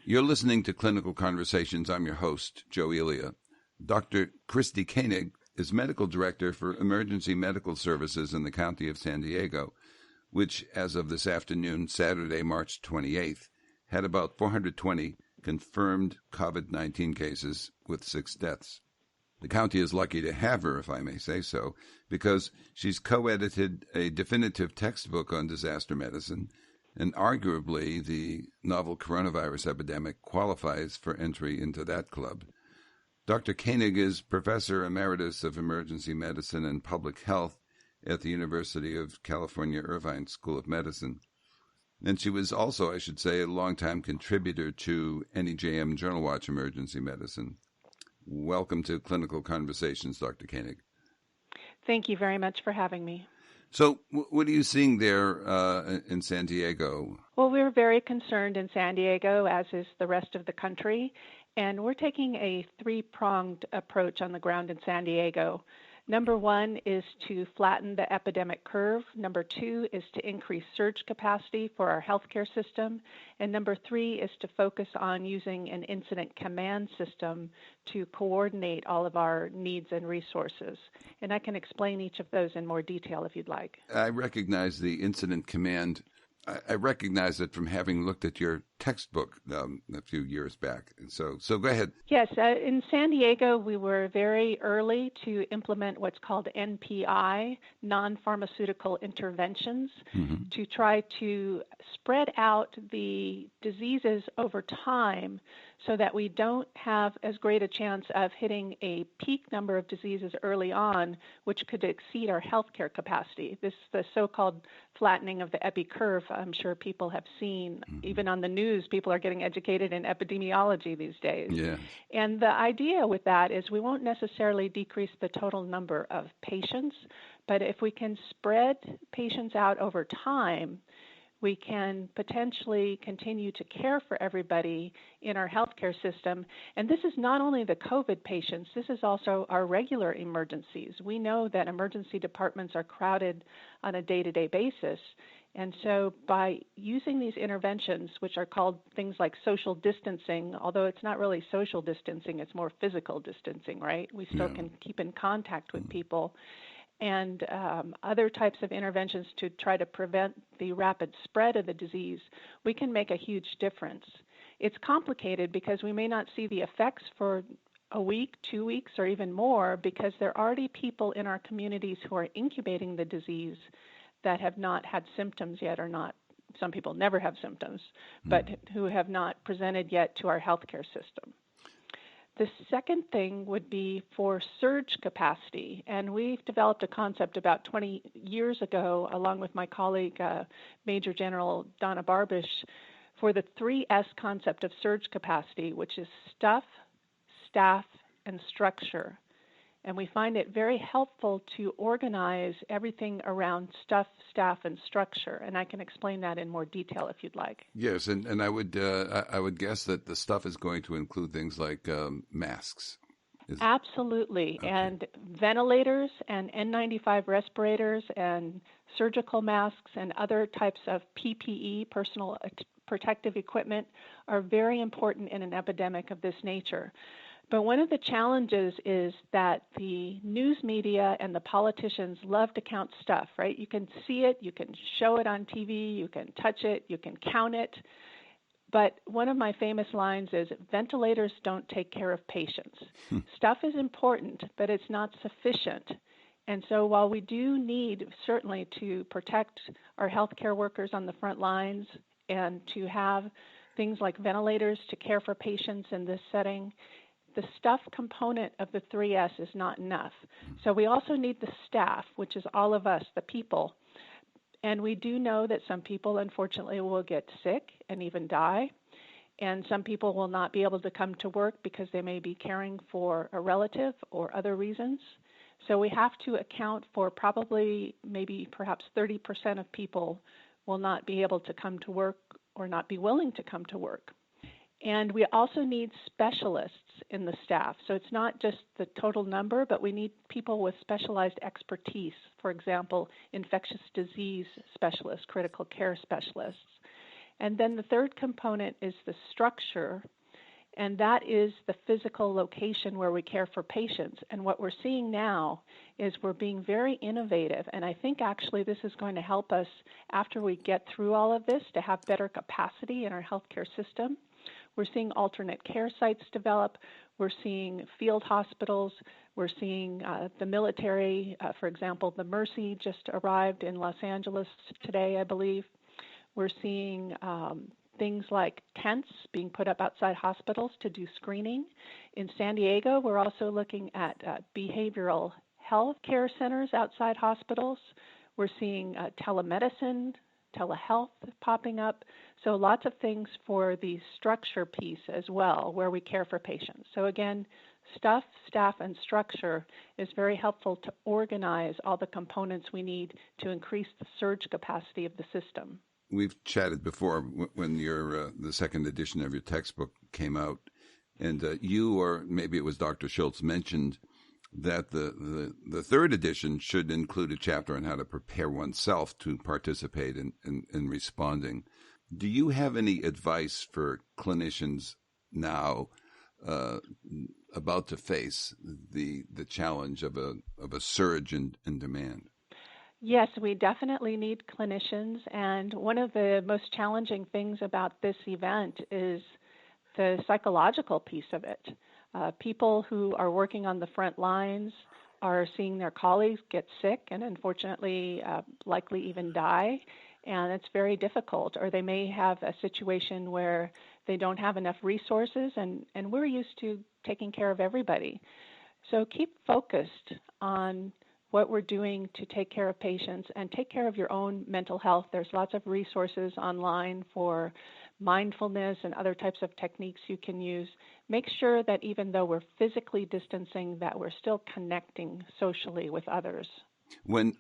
You're listening to Clinical Conversations. I'm your host, Joe Elia. Dr. Kristi Koenig is Medical Director for Emergency Medical Services in the County of San Diego, which, as of this afternoon, Saturday, March 28th, had about 420 confirmed COVID-19 cases with 6 deaths. The county is lucky to have her, if I may say so, because she's co-edited a definitive textbook on disaster medicine, and arguably the novel coronavirus epidemic qualifies for entry into that club. Dr. Koenig is Professor Emeritus of Emergency Medicine and Public Health at the University of California Irvine School of Medicine. And she was also, I should say, a longtime contributor to NEJM Journal Watch Emergency Medicine. Welcome to Clinical Conversations, Dr. Koenig. Thank you very much for having me. So what are you seeing there in San Diego? Well, we're very concerned in San Diego, as is the rest of the country, and we're taking a 3-pronged approach on the ground in San Diego. Number 1 is to flatten the epidemic curve. Number 2 is to increase surge capacity for our healthcare system. And number 3 is to focus on using an incident command system to coordinate all of our needs and resources. And I can explain each of those in more detail if you'd like. I recognize the incident command. I recognize it from having looked at your textbook a few years back. So go ahead. Yes, in San Diego, we were very early to implement what's called NPI, non-pharmaceutical interventions, to try to spread out the diseases over time so that we don't have as great a chance of hitting a peak number of diseases early on, which could exceed our healthcare capacity. This is the so-called flattening of the epi curve. I'm sure people have seen, even on the news, people are getting educated in epidemiology these days. Yeah. And the idea with that is we won't necessarily decrease the total number of patients, but if we can spread patients out over time, we can potentially continue to care for everybody in our healthcare system. And this is not only the COVID patients, this is also our regular emergencies. We know that emergency departments are crowded on a day-to-day basis. And so by using these interventions, which are called things like social distancing, although it's not really social distancing, it's more physical distancing, right? We still can keep in contact with people. And other types of interventions to try to prevent the rapid spread of the disease, we can make a huge difference. It's complicated because we may not see the effects for a week, 2 weeks, or even more because there are already people in our communities who are incubating the disease that have not had symptoms yet or not. Some people never have symptoms, but who have not presented yet to our healthcare system. The second thing would be for surge capacity, and we've developed a concept about 20 years ago, along with my colleague, Major General Donna Barbish, for the 3S concept of surge capacity, which is stuff, staff, and structure. And we find it very helpful to organize everything around stuff, staff, and structure. And I can explain that in more detail if you'd like. Yes, and I would guess that the stuff is going to include things like masks. Absolutely, okay. And ventilators and N95 respirators and surgical masks and other types of PPE, personal protective equipment, are very important in an epidemic of this nature. But one of the challenges is that the news media and the politicians love to count stuff, right? You can see it, you can show it on TV, you can touch it, you can count it. But one of my famous lines is, ventilators don't take care of patients. Stuff is important, but it's not sufficient. And so while we do need certainly to protect our healthcare workers on the front lines and to have things like ventilators to care for patients in this setting, the stuff component of the 3S is not enough. So we also need the staff, which is all of us, the people. And we do know that some people, unfortunately, will get sick and even die. And some people will not be able to come to work because they may be caring for a relative or other reasons. So we have to account for probably maybe perhaps 30% of people will not be able to come to work or not be willing to come to work. And we also need specialists in the staff. So it's not just the total number, but we need people with specialized expertise. For example, infectious disease specialists, critical care specialists. And then the third component is the structure, and that is the physical location where we care for patients. And what we're seeing now is we're being very innovative, and I think actually this is going to help us after we get through all of this to have better capacity in our healthcare system. We're seeing alternate care sites develop. We're seeing field hospitals. We're seeing the military, for example, the Mercy just arrived in Los Angeles today, I believe. We're seeing things like tents being put up outside hospitals to do screening. In San Diego, we're also looking at behavioral health care centers outside hospitals. We're seeing telemedicine, telehealth popping up. So lots of things for the structure piece as well, where we care for patients. So again, stuff, staff, and structure is very helpful to organize all the components we need to increase the surge capacity of the system. We've chatted before when the second edition of your textbook came out, and you, or maybe it was Dr. Schultz, mentioned that the third edition should include a chapter on how to prepare oneself to participate in responding. Do you have any advice for clinicians now about to face the challenge of a surge in demand? Yes, we definitely need clinicians, and one of the most challenging things about this event is the psychological piece of it. People who are working on the front lines are seeing their colleagues get sick and unfortunately likely even die, and it's very difficult. Or they may have a situation where they don't have enough resources, and we're used to taking care of everybody. So keep focused on what we're doing to take care of patients and take care of your own mental health. There's lots of resources online for mindfulness and other types of techniques you can use. Make sure that even though we're physically distancing, that we're still connecting socially with others. When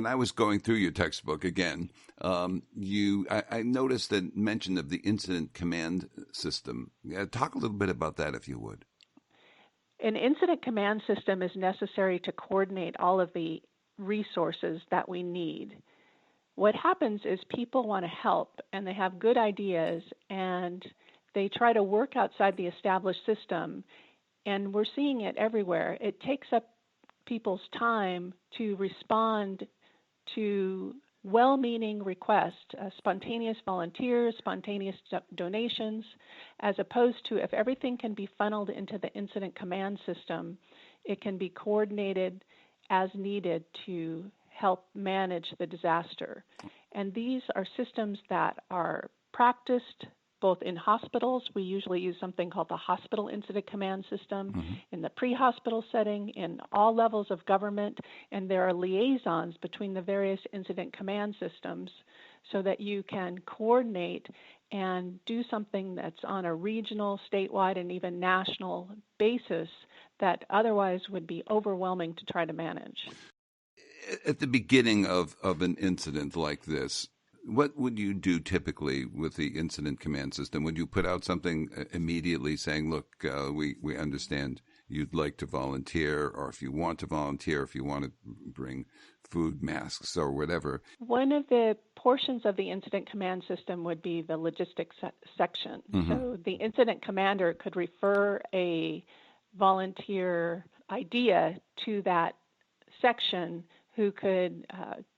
I was going through your textbook again, I noticed the mention of the incident command system. Talk a little bit about that, if you would. An incident command system is necessary to coordinate all of the resources that we need. What happens is people want to help, and they have good ideas, and they try to work outside the established system, and we're seeing it everywhere. It takes up people's time to respond to well-meaning requests, spontaneous volunteers, spontaneous donations, as opposed to if everything can be funneled into the incident command system, it can be coordinated as needed to help manage the disaster. And these are systems that are practiced both in hospitals. We usually use something called the hospital incident command system, in the pre-hospital setting, in all levels of government, and there are liaisons between the various incident command systems so that you can coordinate and do something that's on a regional, statewide, and even national basis that otherwise would be overwhelming to try to manage. At the beginning of an incident like this, what would you do typically with the incident command system? Would you put out something immediately saying, look, we understand you'd like to volunteer, or if you want to volunteer, if you want to bring food, masks, or whatever? One of the portions of the incident command system would be the logistics section. So the incident commander could refer a volunteer idea to that section who could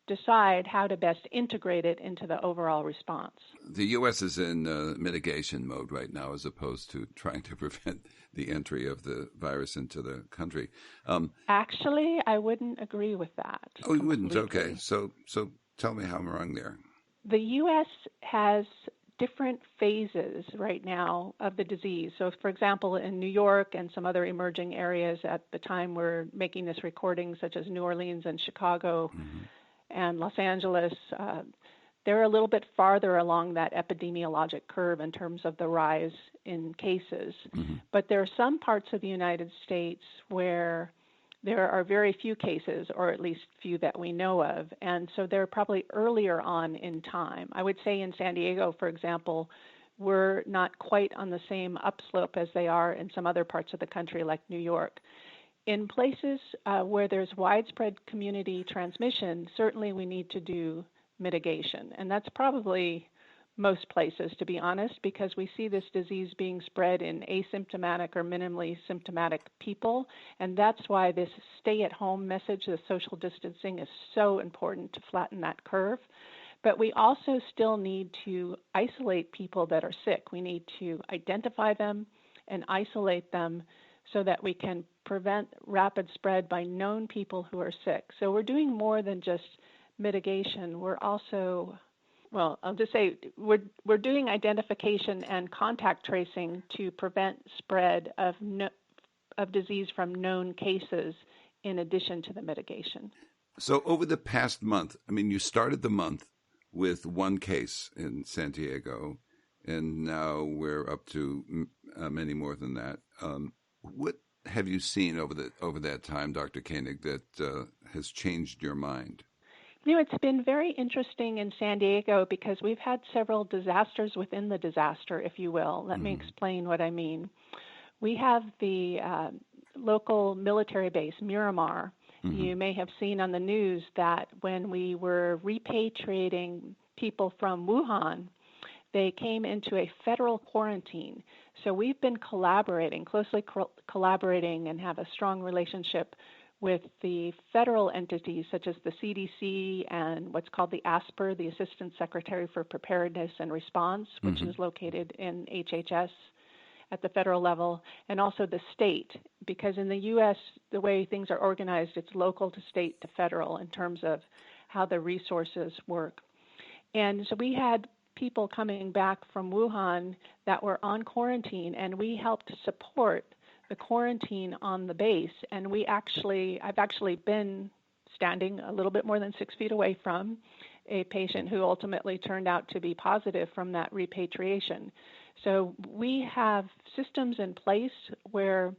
decide how to best integrate it into the overall response. The U.S. is in mitigation mode right now as opposed to trying to prevent the entry of the virus into the country. Actually, I wouldn't agree with that. Oh, you wouldn't? Okay. So tell me how I'm wrong there. The U.S. has different phases right now of the disease. So, for example, in New York and some other emerging areas at the time we're making this recording, such as New Orleans and Chicago and Los Angeles, they're a little bit farther along that epidemiologic curve in terms of the rise in cases. But there are some parts of the United States where there are very few cases, or at least few that we know of, and so they're probably earlier on in time. I would say in San Diego, for example, we're not quite on the same upslope as they are in some other parts of the country like New York. In places where there's widespread community transmission, certainly we need to do mitigation, and that's probably most places, to be honest, because we see this disease being spread in asymptomatic or minimally symptomatic people. And that's why this stay-at-home message, the social distancing, is so important to flatten that curve. But we also still need to isolate people that are sick. We need to identify them and isolate them so that we can prevent rapid spread by known people who are sick. So we're doing more than just mitigation. We're also, well, I'll just say we're doing identification and contact tracing to prevent spread of disease from known cases in addition to the mitigation. So over the past month, I mean, you started the month with one case in San Diego, and now we're up to many more than that. What have you seen over that time, Dr. Koenig, that has changed your mind? You know, it's been very interesting in San Diego because we've had several disasters within the disaster, if you will. Let me explain what I mean. We have the local military base, Miramar. You may have seen on the news that when we were repatriating people from Wuhan, they came into a federal quarantine. So we've been closely collaborating and have a strong relationship with the federal entities such as the CDC and what's called the ASPR, the Assistant Secretary for Preparedness and Response, which is located in HHS at the federal level, and also the state, because in the U.S., the way things are organized, it's local to state to federal in terms of how the resources work. And so we had people coming back from Wuhan that were on quarantine, and we helped support the quarantine on the base. And I've actually been standing a little bit more than 6 feet away from a patient who ultimately turned out to be positive from that repatriation. So we have systems in place where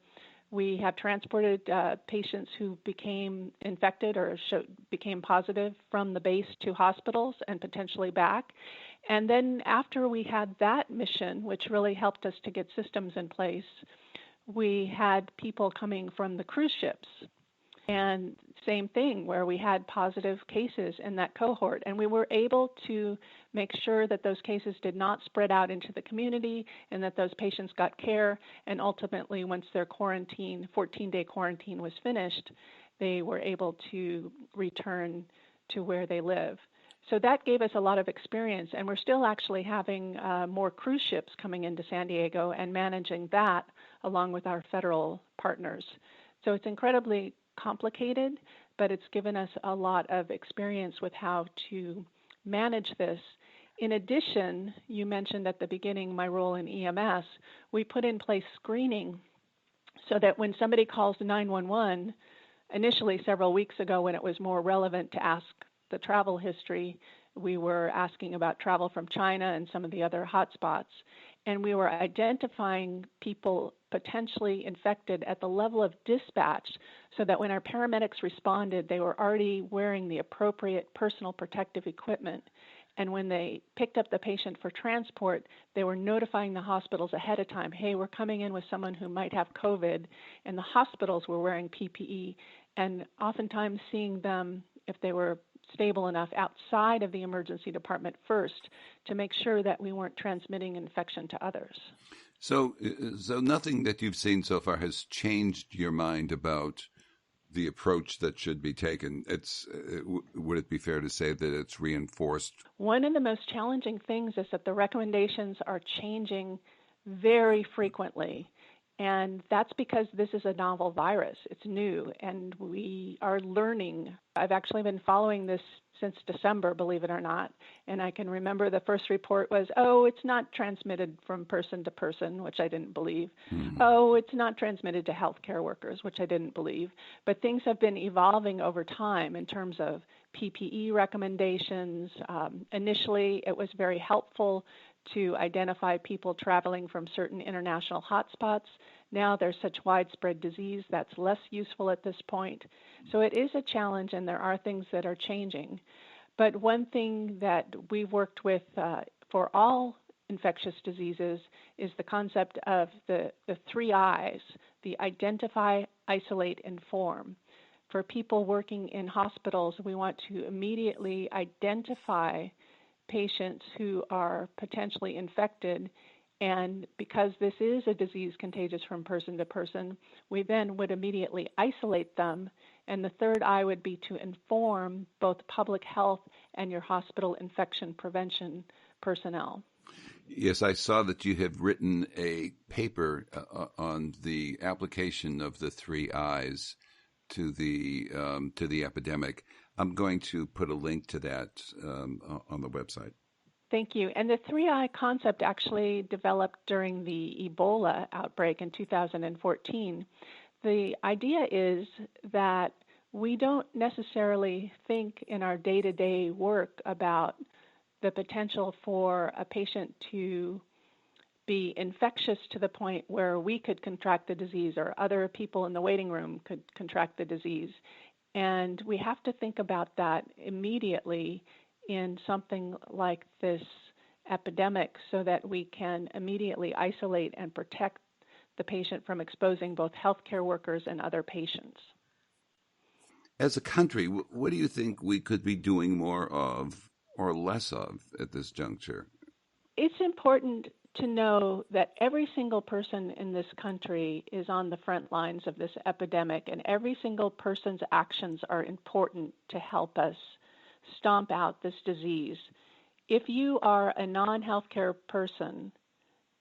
we have transported patients who became infected or became positive from the base to hospitals and potentially back. And then after we had that mission, which really helped us to get systems in place, we had people coming from the cruise ships. And same thing, where we had positive cases in that cohort. And we were able to make sure that those cases did not spread out into the community and that those patients got care. And ultimately, once their 14-day quarantine was finished, they were able to return to where they live. So that gave us a lot of experience. And we're still actually having more cruise ships coming into San Diego and managing that along with our federal partners. So it's incredibly complicated, but it's given us a lot of experience with how to manage this. In addition, you mentioned at the beginning my role in EMS. We put in place screening so that when somebody calls 911, initially several weeks ago when it was more relevant to ask the travel history, we were asking about travel from China and some of the other hotspots. And we were identifying people potentially infected at the level of dispatch so that when our paramedics responded, they were already wearing the appropriate personal protective equipment. And when they picked up the patient for transport, they were notifying the hospitals ahead of time, hey, we're coming in with someone who might have COVID, and the hospitals were wearing PPE. And oftentimes seeing them, if they were stable enough, outside of the emergency department first to make sure that we weren't transmitting infection to others. So nothing that you've seen so far has changed your mind about the approach that should be taken. Would it be fair to say that it's reinforced? One of the most challenging things is that the recommendations are changing very frequently. And that's because this is a novel virus. It's new, and we are learning. I've actually been following this since December, believe it or not. And I can remember the first report was, it's not transmitted from person to person, which I didn't believe. It's not transmitted to healthcare workers, which I didn't believe. But things have been evolving over time in terms of PPE recommendations. Initially, it was very helpful to identify people traveling from certain international hotspots. Now there's such widespread disease that's less useful at this point. So it is a challenge, and there are things that are changing. But one thing that we've worked with for all infectious diseases is the concept of the 3 I's, the identify, isolate, inform. For people working in hospitals, we want to immediately identify patients who are potentially infected. And because this is a disease contagious from person to person, we then would immediately isolate them. And the third I would be to inform both public health and your hospital infection prevention personnel. Yes, I saw that you have written a paper on the application of the 3 I's to the epidemic. I'm going to put a link to that on the website. Thank you. And the 3I concept actually developed during the Ebola outbreak in 2014. The idea is that we don't necessarily think in our day-to-day work about the potential for a patient to be infectious to the point where we could contract the disease or other people in the waiting room could contract the disease. And we have to think about that immediately in something like this epidemic so that we can immediately isolate and protect the patient from exposing both healthcare workers and other patients. As a country, what do you think we could be doing more of or less of at this juncture? It's important to know that every single person in this country is on the front lines of this epidemic, and every single person's actions are important to help us stomp out this disease. If you are a non-healthcare person,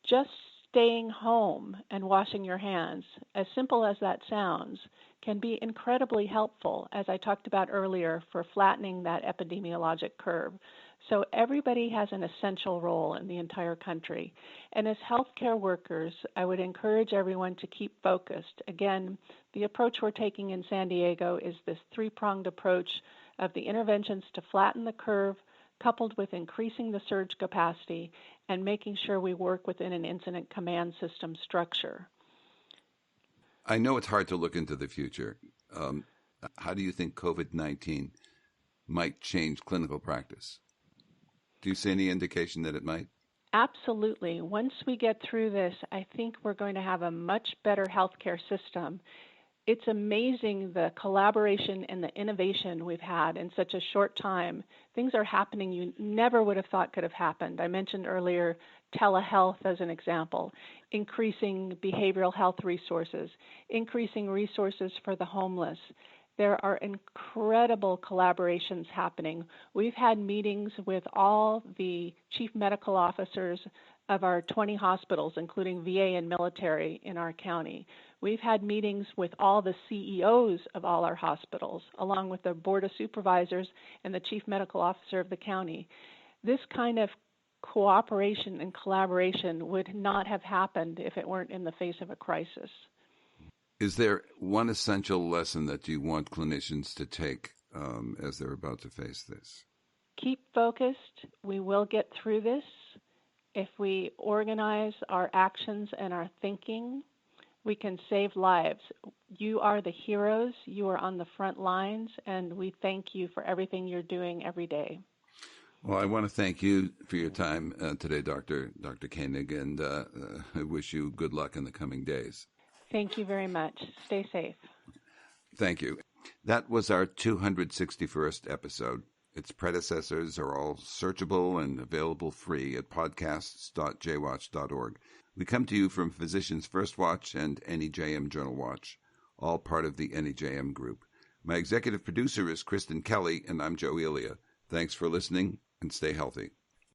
just staying home and washing your hands, as simple as that sounds, can be incredibly helpful, as I talked about earlier, for flattening that epidemiologic curve. So everybody has an essential role in the entire country. And as healthcare workers, I would encourage everyone to keep focused. Again, the approach we're taking in San Diego is this 3-pronged approach of the interventions to flatten the curve, coupled with increasing the surge capacity and making sure we work within an incident command system structure. I know it's hard to look into the future. How do you think COVID-19 might change clinical practice? Do you see any indication that it might? Absolutely. Once we get through this, I think we're going to have a much better healthcare system. It's amazing the collaboration and the innovation we've had in such a short time. Things are happening you never would have thought could have happened. I mentioned earlier telehealth as an example, increasing behavioral health resources, increasing resources for the homeless. There are incredible collaborations happening. We've had meetings with all the chief medical officers of our 20 hospitals, including VA and military in our county. We've had meetings with all the CEOs of all our hospitals, along with the board of supervisors and the chief medical officer of the county. This kind of cooperation and collaboration would not have happened if it weren't in the face of a crisis. Is there one essential lesson that you want clinicians to take as they're about to face this? Keep focused. We will get through this. If we organize our actions and our thinking, we can save lives. You are the heroes. You are on the front lines, and we thank you for everything you're doing every day. Well, I want to thank you for your time today, Dr. Koenig, and I wish you good luck in the coming days. Thank you very much. Stay safe. Thank you. That was our 261st episode. Its predecessors are all searchable and available free at podcasts.jwatch.org. We come to you from Physicians First Watch and NEJM Journal Watch, all part of the NEJM group. My executive producer is Kristen Kelly, and I'm Joe Elia. Thanks for listening, and stay healthy.